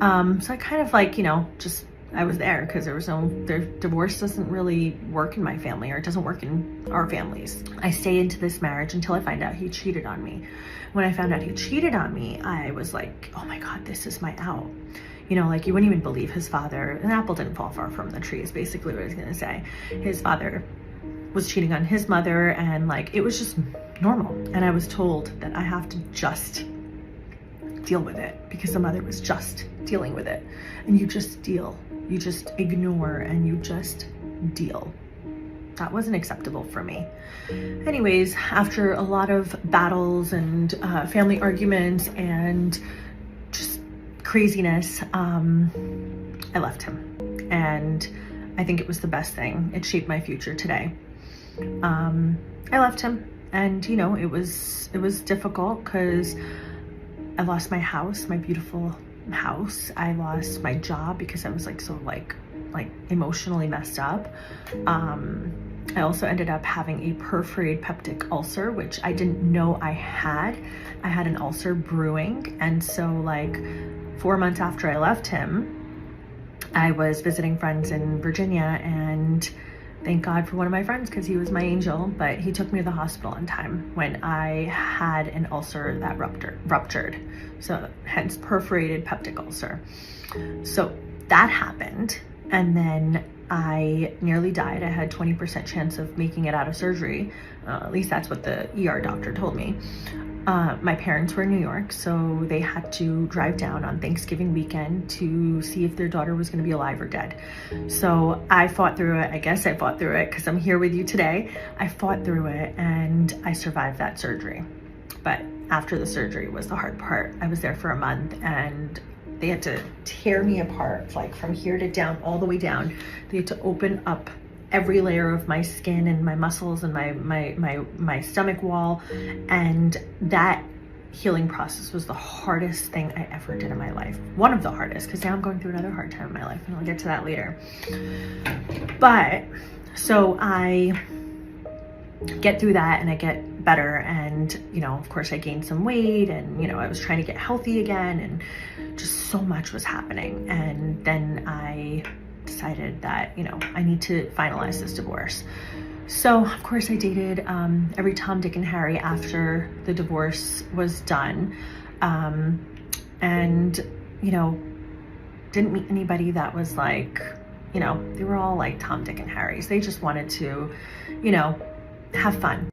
So I kind of like, just I was there because their divorce doesn't really work in my family, or it doesn't work in our families. I stay into this marriage until I find out he cheated on me. When I found out he cheated on me, I was like, oh my God, this is my out. Like you wouldn't even believe his father, an apple didn't fall far from the tree is basically what I was gonna say. His father was cheating on his mother, and like, it was just normal. And I was told that I have to just deal with it because the mother was just dealing with it. And you just deal, you just ignore, and you just deal. That wasn't acceptable for me. Anyways, after a lot of battles and family arguments and just craziness, I left him. And I think it was the best thing. It shaped my future today. I left him, and it was difficult because I lost my house, my beautiful house. I lost my job because I was so emotionally messed up. I also ended up having a perforated peptic ulcer, which I didn't know I had. I had an ulcer brewing. And so 4 months after I left him, I was visiting friends in Virginia, and thank God for one of my friends because he was my angel, but he took me to the hospital on time when I had an ulcer that ruptured. So hence perforated peptic ulcer. So that happened, and then I nearly died. I had 20% chance of making it out of surgery. At least that's what the ER doctor told me. My parents were in New York, so they had to drive down on Thanksgiving weekend to see if their daughter was going to be alive or dead. So I fought through it. I guess I fought through it because I'm here with you today. I fought through it, and I survived that surgery. But after the surgery was the hard part. I was there for a month, and they had to tear me apart, from here to down, all the way down. They had to open up every layer of my skin and my muscles and my stomach wall. And that healing process was the hardest thing I ever did in my life. One of the hardest, because now I'm going through another hard time in my life, and I'll get to that later. But so I get through that, and I get better, and of course I gained some weight, and I was trying to get healthy again, and just so much was happening. And then I decided that I need to finalize this divorce. So of course I dated every Tom, Dick, and Harry after the divorce was done, and didn't meet anybody that was they were all like Tom, Dick, and Harry's. They just wanted to have fun.